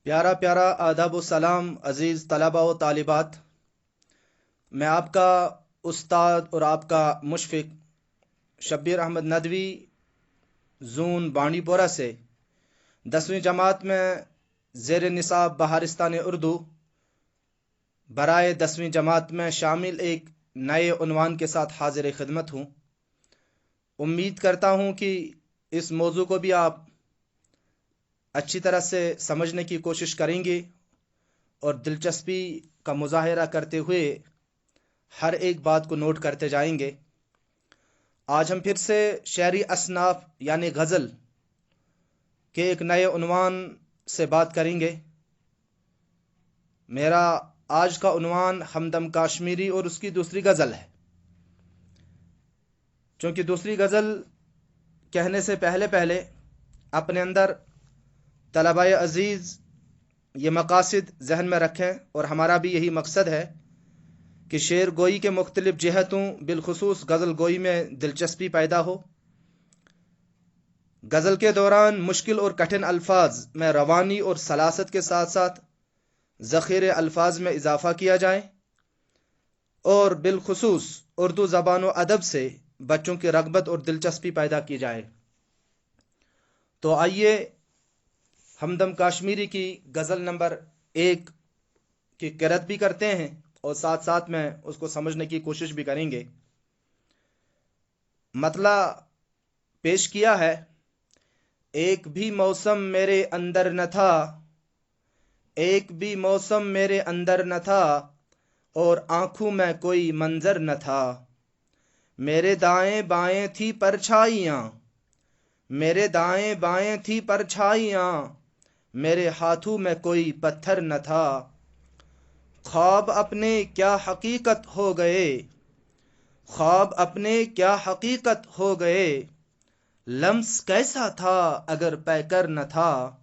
प्यारा प्यारा आदाब व सलाम अज़ीज़ तलबा व तालिबात। मैं आपका उस्ताद और आपका मुशफ़िक शब्बीर अहमद नदवी जून बांडीपोरा से 10वीं जमात में ज़ेर निसाब बहारिस्तान उर्दू बराए 10वीं जमात में शामिल एक नए उन्वान के साथ हाजिर खिदमत हूँ। उम्मीद करता हूँ कि इस मौजू को भी आप अच्छी तरह से समझने की कोशिश करेंगे और दिलचस्पी का मुजाहिरा करते हुए हर एक बात को नोट करते जाएंगे। आज हम फिर से शायरी असनाफ यानी गज़ल के एक नए उन्वान से बात करेंगे। मेरा आज का उन्वान हमदम काश्मीरी और उसकी दूसरी गज़ल है। चूँकि दूसरी गज़ल कहने से पहले पहले अपने अंदर तलबाए अज़ीज़ ये मकासद जहन में रखें, और हमारा भी यही मकसद है कि शेर गोई के मुख्तलिफ जहतों बिलखुसूस गज़ल गोई में दिलचस्पी पैदा हो। गज़ल के दौरान मुश्किल और कठिन अल्फाज में रवानी और सलासत के साथ साथ ज़ख़ीरे अल्फाज में इजाफ़ा किया जाए और बिलखुसूस उर्दू ज़बान व अदब से बच्चों की रग़बत और दिलचस्पी पैदा की जाए। तो आइए हमदम काश्मीरी की गज़ल नंबर 1 की क़िरात भी करते हैं और साथ साथ में उसको समझने की कोशिश भी करेंगे। मतला पेश किया है। एक भी मौसम मेरे अंदर न था, एक भी मौसम मेरे अंदर न था, और आंखों में कोई मंजर न था। मेरे दाएं बाएं थी परछाइयाँ, मेरे दाएं बाएं थी परछाइयाँ, मेरे हाथों में कोई पत्थर न था। ख्वाब अपने क्या हकीकत हो गए, ख्वाब अपने क्या हकीकत हो गए, लम्स कैसा था अगर पैकर न था।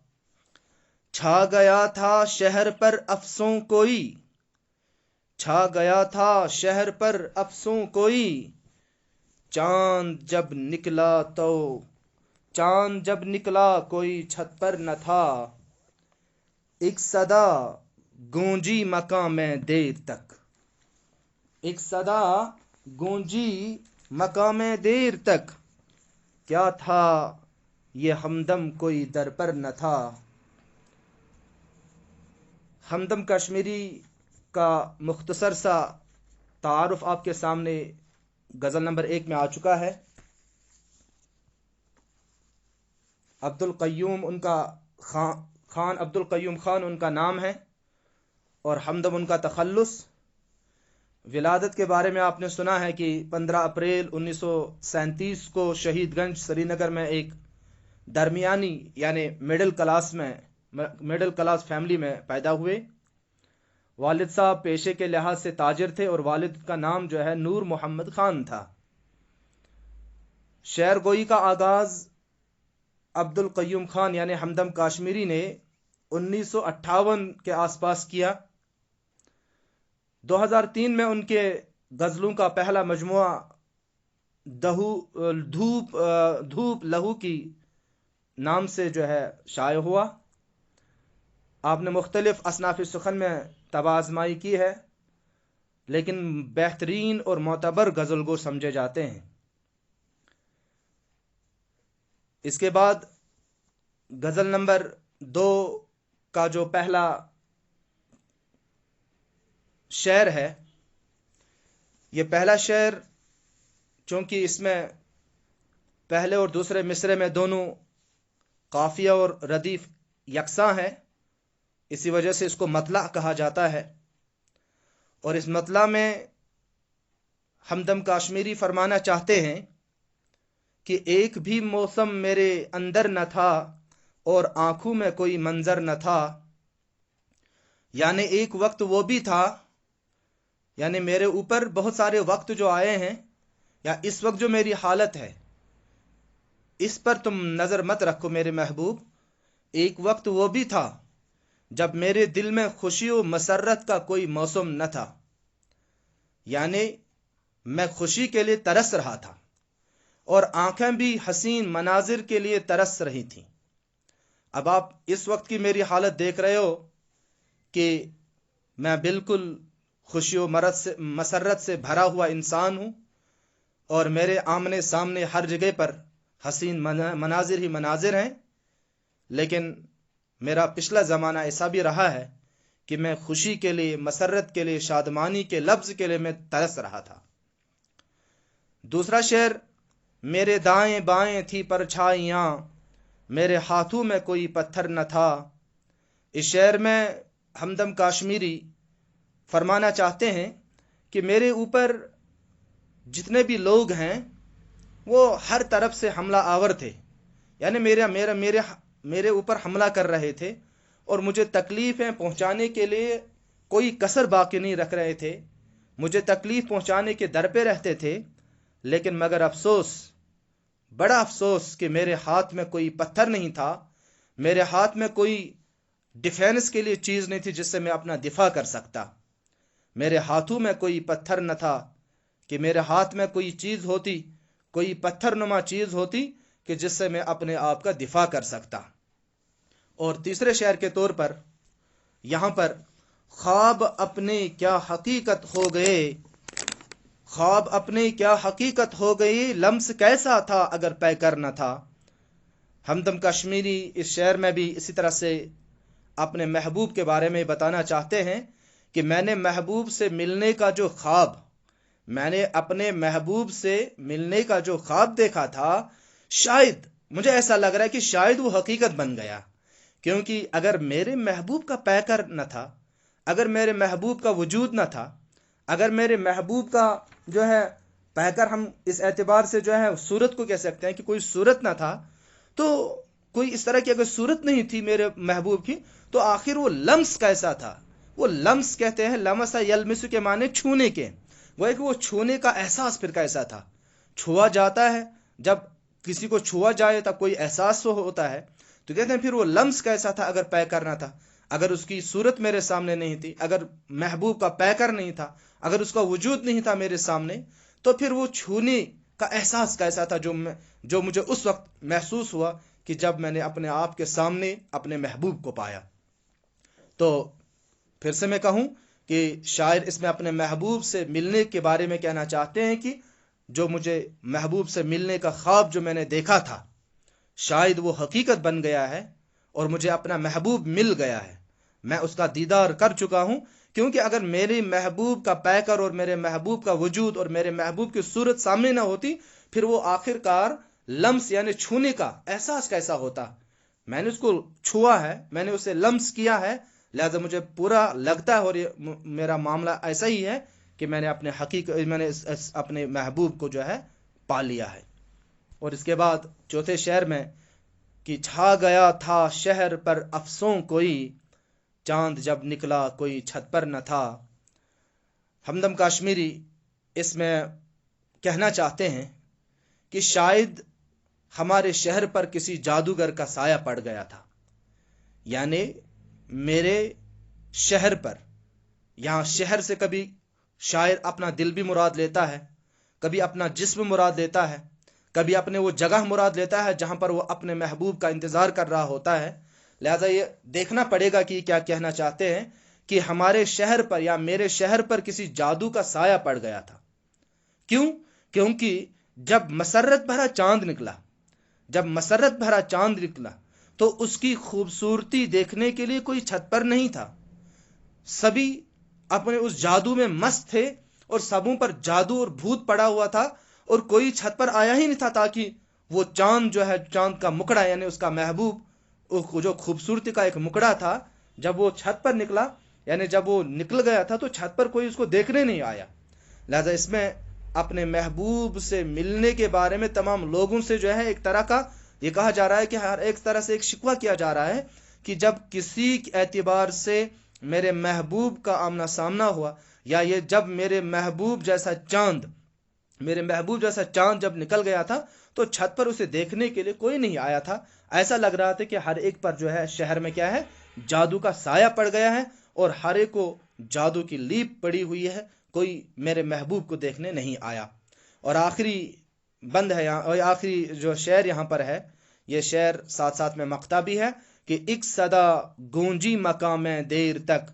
छा गया था शहर पर अफसों कोई, छा गया था शहर पर अफसों कोई, चांद जब निकला तो, चांद जब निकला कोई छत पर न था। एक सदा गूंजी मकां में देर तक, एक सदा गूंजी मकां में देर तक, क्या था ये हमदम कोई दर पर न था। हमदम कश्मीरी का मुख्तसर सा तारुफ आपके सामने गज़ल नंबर 1 में आ चुका है। अब्दुल क़य्यूम उनका खान अब्दुल क़य्यूम खान उनका नाम है और हमदम उनका तखल्लुस। विलादत के बारे में आपने सुना है कि 15 अप्रैल 1937 को शहीदगंज श्रीनगर में एक दरमियानी यानी मिडिल क्लास फैमिली में पैदा हुए। वालिद साहब पेशे के लिहाज से ताजिर थे और वालिद का नाम जो है नूर मोहम्मद खान था। शेर गोई का आगाज़ अब्दुल क़य्यूम खान यानी हमदम काश्मीरी ने 1958 के आसपास किया। 2003 में उनके गज़लों का पहला मजमुआ धूप धूप लहू की नाम से जो है शाये हुआ। आपने मुख्तलिफ असनाफ़ सुखन में तबाज़माई की है, लेकिन बेहतरीन और मोतबर गज़ल गो समझे जाते हैं। इसके बाद गज़ल नंबर 2 का जो पहला शेर है, ये पहला शेर चूँकि इसमें पहले और दूसरे मिसरे में दोनों काफिया और रदीफ यकसा है, इसी वजह से इसको मतला कहा जाता है। और इस मतला में हमदम काश्मीरी फरमाना चाहते हैं कि एक भी मौसम मेरे अंदर न था और आंखों में कोई मंजर न था। यानी एक वक्त वो भी था, यानी मेरे ऊपर बहुत सारे वक्त जो आए हैं, या इस वक्त जो मेरी हालत है इस पर तुम नज़र मत रखो मेरे महबूब। एक वक्त वो भी था जब मेरे दिल में खुशी और मसरत का कोई मौसम न था। यानी मैं खुशी के लिए तरस रहा था और आंखें भी हसीन मनाजिर के लिए तरस रही थीं। अब आप इस वक्त की मेरी हालत देख रहे हो कि मैं बिल्कुल खुशी और मसरत से भरा हुआ इंसान हूँ, और मेरे आमने सामने हर जगह पर हसीन मनाजिर ही मनाजिर हैं। लेकिन मेरा पिछला ज़माना ऐसा भी रहा है कि मैं खुशी के लिए, मसरत के लिए, शादमानी के लफ्ज़ के लिए मैं तरस रहा था। दूसरा शेर, मेरे दाएं बाएं थी परछाइयाँ, मेरे हाथों में कोई पत्थर न था। इस शेर में हमदम काश्मीरी फरमाना चाहते हैं कि मेरे ऊपर जितने भी लोग हैं वो हर तरफ से हमला आवर थे, यानी मेरे ऊपर हमला कर रहे थे और मुझे तकलीफ़ें पहुंचाने के लिए कोई कसर बाकी नहीं रख रहे थे, मुझे तकलीफ़ पहुंचाने के दर पे रहते थे। लेकिन मगर अफसोस, बड़ा अफसोस कि मेरे हाथ में कोई पत्थर नहीं था, मेरे हाथ में कोई डिफेंस के लिए चीज़ नहीं थी जिससे मैं अपना दिफा कर सकता। मेरे हाथों में कोई पत्थर न था कि मेरे हाथ में कोई चीज़ होती, कोई पत्थरनुमा चीज़ होती कि जिससे मैं अपने आप का दिफा कर सकता। और तीसरे शेर के तौर पर यहाँ पर, ख्वाब अपने क्या हकीकत हो गए, ख्वाब अपने क्या हकीकत हो गई, लम्स कैसा था अगर पैकर न था। हमदम कश्मीरी इस शेर में भी इसी तरह से अपने महबूब के बारे में बताना चाहते हैं कि मैंने महबूब से मिलने का जो ख्वाब, मैंने अपने महबूब से मिलने का जो ख्वाब देखा था, शायद मुझे ऐसा लग रहा है कि शायद वो हकीकत बन गया। क्योंकि अगर मेरे महबूब का पैकर न था, अगर मेरे महबूब का वजूद न था, अगर मेरे महबूब का जो है पैकर, हम इस एतबार से जो है सूरत को कह सकते हैं कि कोई सूरत न था, तो कोई इस तरह की अगर सूरत नहीं थी मेरे महबूब की, तो आखिर वो लम्स कैसा था। वो लम्स कहते हैं, लमसा यलमिसु के माने छूने के, वो छूने का एहसास फिर कैसा था। छुआ जाता है, जब किसी को छुआ जाए तब कोई एहसास होता है, तो कहते हैं फिर वो लम्स कैसा था अगर पै करना था। अगर उसकी सूरत मेरे सामने नहीं थी, अगर महबूब का पैकर नहीं था, अगर उसका वजूद नहीं था मेरे सामने, तो फिर वो छूने का एहसास कैसा था जो मुझे उस वक्त महसूस हुआ कि जब मैंने अपने आप के सामने अपने महबूब को पाया। तो फिर से मैं कहूं कि शायर इसमें अपने महबूब से मिलने के बारे में कहना चाहते हैं कि जो मुझे महबूब से मिलने का ख्वाब जो मैंने देखा था, शायद वो हकीकत बन गया है और मुझे अपना महबूब मिल गया है, मैं उसका दीदार कर चुका हूं। क्योंकि अगर मेरे महबूब का पैकर और मेरे महबूब का वजूद और मेरे महबूब की सूरत सामने ना होती, फिर वो आखिरकार लम्स यानी छूने का एहसास कैसा होता। मैंने उसको छुआ है, मैंने उसे लम्स किया है, लिहाजा मुझे पूरा लगता है, और ये मेरा मामला ऐसा ही है कि मैंने अपने महबूब को जो है पा लिया है। और इसके बाद चौथे शेर में कि छा गया था शहर पर अफसों कोई, चांद जब निकला कोई छत पर न था। हमदम काश्मीरी इसमें कहना चाहते हैं कि शायद हमारे शहर पर किसी जादूगर का साया पड़ गया था, यानी मेरे शहर पर, यहाँ शहर से कभी शायर अपना दिल भी मुराद लेता है, कभी अपना जिस्म मुराद लेता है, कभी अपने वो जगह मुराद लेता है जहां पर वो अपने महबूब का इंतजार कर रहा होता है। लिहाजा ये देखना पड़ेगा कि क्या कहना चाहते हैं कि हमारे शहर पर या मेरे शहर पर किसी जादू का साया पड़ गया था। क्यों? क्योंकि जब मसरत भरा चांद निकला, जब मसरत भरा चांद निकला तो उसकी खूबसूरती देखने के लिए कोई छत पर नहीं था। सभी अपने उस जादू में मस्त थे और सबों पर जादू और भूत पड़ा हुआ था, और कोई छत पर आया ही नहीं था ताकि वो चांद जो है, चांद का मुकड़ा यानी उसका महबूब, जो खूबसूरती का एक मुकड़ा था, जब वो छत पर निकला, यानी जब वो निकल गया था, तो छत पर कोई उसको देखने नहीं आया। लिहाजा इसमें अपने महबूब से मिलने के बारे में तमाम लोगों से जो है एक तरह का ये कहा जा रहा है कि हर एक तरह से एक शिकवा किया जा रहा है कि जब किसी एतबार से मेरे महबूब का आमना सामना हुआ, या ये जब मेरे महबूब जैसा चांद जब निकल गया था, तो छत पर उसे देखने के लिए कोई नहीं आया था। ऐसा लग रहा था कि हर एक पर जो है शहर में क्या है, जादू का साया पड़ गया है और हर एक को जादू की लीप पड़ी हुई है, कोई मेरे महबूब को देखने नहीं आया। और आखिरी बंद है यहाँ, और आखिरी जो शेर यहाँ पर है, ये शेर साथ साथ में मक्ता भी है کہ एक सदा गूंजी मकाम देर तक,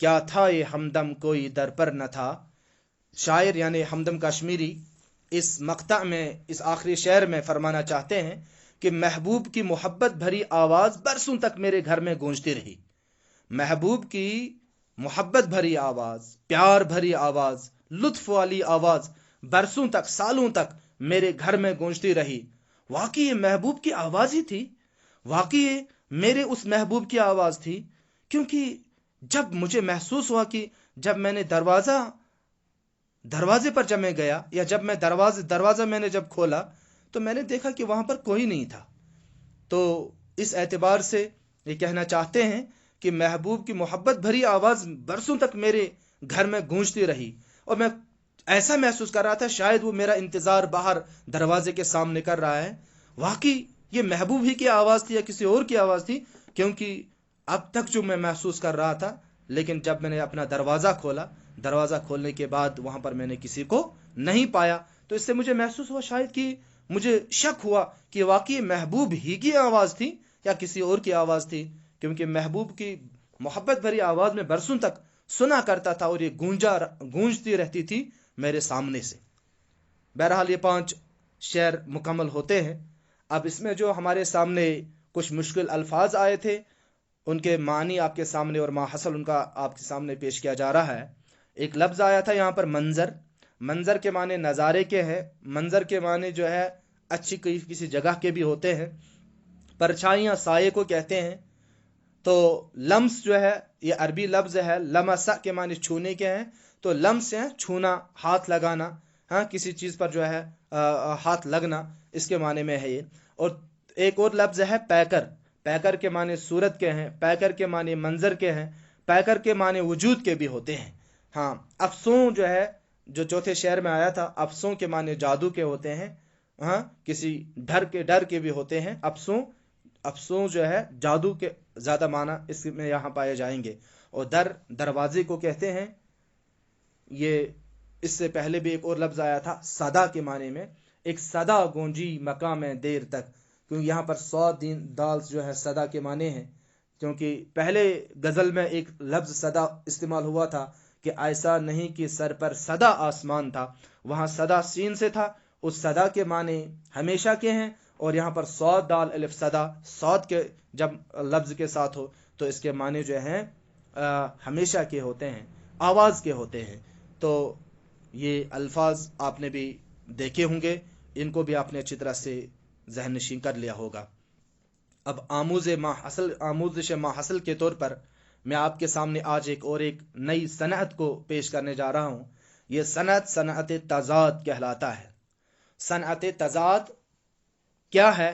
क्या था ये हमदम कोई दर पर न था। शायर यानी हमदम कश्मीरी इस मक्ता में, इस आखिरी शेर में फरमाना चाहते हैं कि महबूब की मोहब्बत भरी आवाज़ बरसों तक मेरे घर में गूंजती रही। महबूब की मोहब्बत भरी आवाज़, प्यार भरी आवाज़, लुत्फ वाली आवाज़ बरसों तक, सालों तक मेरे घर में गूंजती रही। वाकई ये महबूब की आवाज़ ही थी, वाकई मेरे उस महबूब की आवाज़ थी। क्योंकि जब मुझे महसूस हुआ कि जब मैंने दरवाजे पर जब मैं गया, या जब मैं दरवाज़ा मैंने जब खोला, तो मैंने देखा कि वहाँ पर कोई नहीं था। तो इस एतबार से ये कहना चाहते हैं कि महबूब की मोहब्बत भरी आवाज़ बरसों तक मेरे घर में गूंजती रही, और मैं ऐसा महसूस कर रहा था शायद वो मेरा इंतज़ार बाहर दरवाजे के सामने कर रहा है। वाकई ये महबूब ही की आवाज़ थी या किसी और की आवाज़ थी, क्योंकि अब तक जो मैं महसूस कर रहा था, लेकिन जब मैंने अपना दरवाज़ा खोला, दरवाज़ा खोलने के बाद वहाँ पर मैंने किसी को नहीं पाया। तो इससे मुझे महसूस हुआ, शायद कि मुझे शक हुआ कि वाकई महबूब ही की आवाज़ थी या किसी और की आवाज़ थी, क्योंकि महबूब की मोहब्बत भरी आवाज़ में बरसों तक सुना करता था और ये गूंजती रहती थी मेरे सामने से। बहरहाल ये 5 शेर मुकम्मल होते हैं। अब इसमें जो हमारे सामने कुछ मुश्किल अल्फाज आए थे, उनके मानी आपके सामने और माहसल उनका आपके सामने पेश किया जा रहा है। एक लफ्ज़ आया था यहाँ पर मंजर। मंजर के माने नज़ारे के हैं। मंजर के माने जो है अच्छी किसी जगह के भी होते हैं। परछाइयाँ साये को कहते हैं। तो लम्स जो है ये अरबी लफ्ज़ है, लमसा के माने छूने के हैं। तो लम्स है छूना, हाथ लगाना, हाँ, किसी चीज़ पर जो है हाथ लगना, इसके माने में है ये। और एक और लफ्ज़ है पैकर। पैकर के माने सूरत के हैं, पैकर के माने मंजर के हैं, पैकर के माने वजूद के भी होते हैं। हाँ, अफसों जो है, जो चौथे शेर में आया था, अफसों के माने जादू के होते हैं। हाँ, किसी डर के भी होते हैं। अफसों जो है जादू के ज़्यादा माना इसमें यहाँ पाए जाएंगे। और दरवाजे को कहते हैं। ये इससे पहले भी एक और लफ्ज़ आया था सदा के माने में, एक सदा गूंजी मकाम देर तक, क्योंकि यहाँ पर 100 दिन दाल जो है सदा के माने हैं। क्योंकि पहले गज़ल में एक लफ्ज़ सदा इस्तेमाल हुआ था कि ऐसा नहीं कि सर पर सदा आसमान था, वहाँ सदा सीन से था, उस सदा के माने हमेशा के हैं। और यहाँ पर 100 दाल अलिफ सदा, सौद के जब लफ्ज़ के साथ हो तो इसके माने जो हैं हमेशा के होते हैं, आवाज़ के होते हैं। तो ये अल्फाज आपने भी देखे होंगे, इनको भी आपने अच्छी तरह से ज़हन नशीं कर लिया होगा। अब आमूज़िश माहसल के तौर पर मैं आपके सामने आज एक नई सनअत को पेश करने जा रहा हूँ। ये सनअत तज़ाद कहलाता है। सनअत तज़ाद क्या है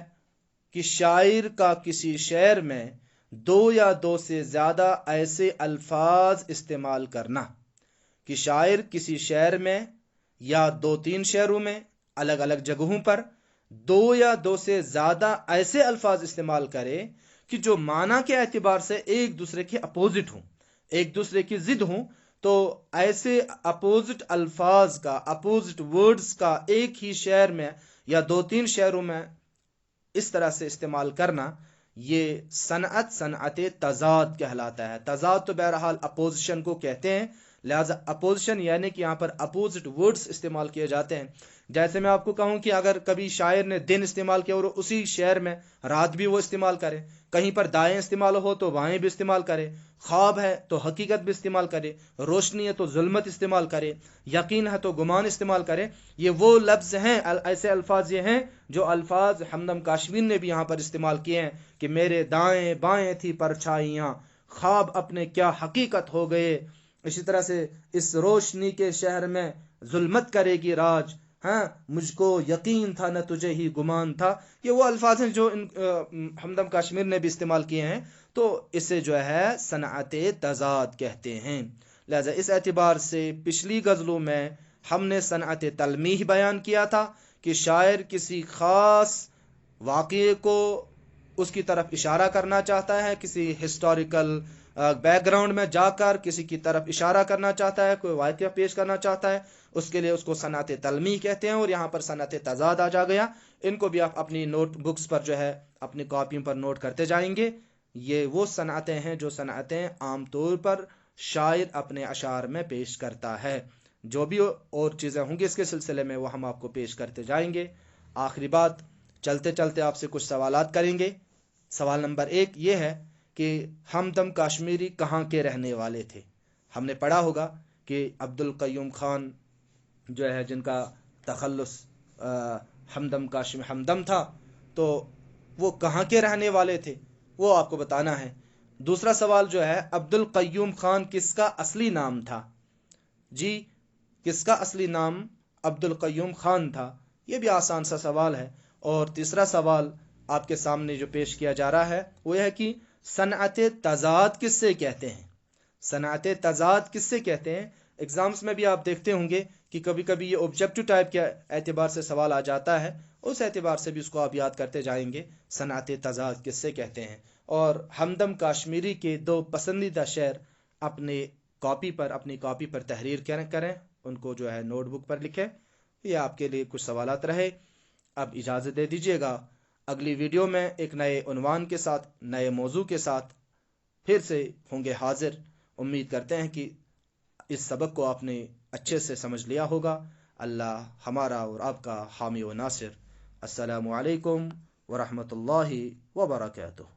कि शायर का किसी शेर में 2 या 2 से ज़्यादा ऐसे अल्फाज इस्तेमाल करना, कि शायर किसी शेर में या 2-3 शेरों में अलग अलग जगहों पर 2 या 2 से ज़्यादा ऐसे अल्फाज इस्तेमाल करे कि जो माना के एतबार से एक दूसरे के अपोजिट हों, एक दूसरे की जिद हों। तो ऐसे अपोजिट अल्फाज का, अपोजिट वर्ड्स का एक ही शेर में या 2-3 शेरों में इस तरह से इस्तेमाल करना, ये सनअत तज़ाद कहलाता है। तज़ाद तो बहरहाल अपोजिशन को कहते हैं, लिहाजा अपोजिशन यानी कि यहाँ पर अपोजिट वर्ड्स इस्तेमाल किए जाते हैं। जैसे मैं आपको कहूँ कि अगर कभी शायर ने दिन इस्तेमाल किया और उसी शेर में रात भी वो इस्तेमाल करे, कहीं पर दाएं इस्तेमाल हो तो बाएं भी इस्तेमाल करे, ख्वाब है तो हकीकत भी इस्तेमाल करे, रोशनी है तो जुल्मत इस्तेमाल करे, यकीन है तो गुमान इस्तेमाल करे। ये वो लफ्ज़ हैं, ऐसे अल्फाज ये हैं जो अल्फाज हमदम काश्मीर ने भी यहाँ पर इस्तेमाल किए हैं कि मेरे दाएं बाएं थी परछाइयाँ, ख्वाब अपने क्या हकीकत हो गए। इसी तरह से इस रोशनी के शहर में जुल्मत करेगी राज, हाँ, मुझको यकीन था न तुझे ही गुमान था। ये वो अल्फाज हैं जो हमदम कश्मीर ने भी इस्तेमाल किए हैं। तो इसे जो है सनअत तज़ाद कहते हैं। लिहाजा इस एतबार से पिछली गज़लों में हमने सनअत तलमीह बयान किया था कि शायर किसी ख़ास वाक़ये को उसकी तरफ इशारा करना चाहता है, किसी हिस्टोरिकल बैकग्राउंड में जाकर किसी की तरफ इशारा करना चाहता है, कोई वाक़या पेश करना चाहता है, उसके लिए उसको सनअत तलमी कहते हैं। और यहाँ पर सनअत तज़ाद आ जा गया। इनको भी आप अपनी नोट बुक्स पर जो है अपनी कॉपियों पर नोट करते जाएंगे। ये वो सनअतें हैं जो सनअतें आमतौर पर शायर अपने अशार में पेश करता है। जो भी और चीज़ें होंगी इसके सिलसिले में वो हम आपको पेश करते जाएंगे। आखिरी बात, चलते चलते आपसे कुछ सवालात करेंगे। सवाल नंबर 1 ये है कि हमदम कश्मीरी कहाँ के रहने वाले थे। हमने पढ़ा होगा कि अब्दुल क़य्यूम खान जो है, जिनका तखल्लुस हमदम था, तो वो कहाँ के रहने वाले थे वो आपको बताना है। दूसरा सवाल जो है, अब्दुल क़य्यूम खान किसका असली नाम था। जी, किसका असली नाम अब्दुल क़य्यूम खान था। ये भी आसान सा सवाल है। और तीसरा सवाल आपके सामने जो पेश किया जा रहा है वो है कि सनअत तज़ाद किससे कहते हैं। सनअत तज़ाद किससे कहते हैं। एग्जाम्स में भी आप देखते होंगे कि कभी कभी ये ऑब्जेक्टिव टाइप के एतबार से सवाल आ जाता है, उस एतबार से भी उसको आप याद करते जाएंगे, सनअत तज़ाद किससे कहते हैं। और हमदम कश्मीरी के 2 पसंदीदा शेर अपनी कॉपी पर तहरीर करें, उनको जो है नोटबुक पर लिखें। ये आपके लिए कुछ सवालात रहे। अब इजाज़त दे दीजिएगा। अगली वीडियो में एक नए उन्वान के साथ, नए मौजू के साथ फिर से होंगे हाजिर। उम्मीद करते हैं कि इस सबक को आपने अच्छे से समझ लिया होगा। अल्लाह हमारा और आपका हामी व नासिर। अस्सलामु अलैकुम व रहमतुल्लाहि व बरकातुहू।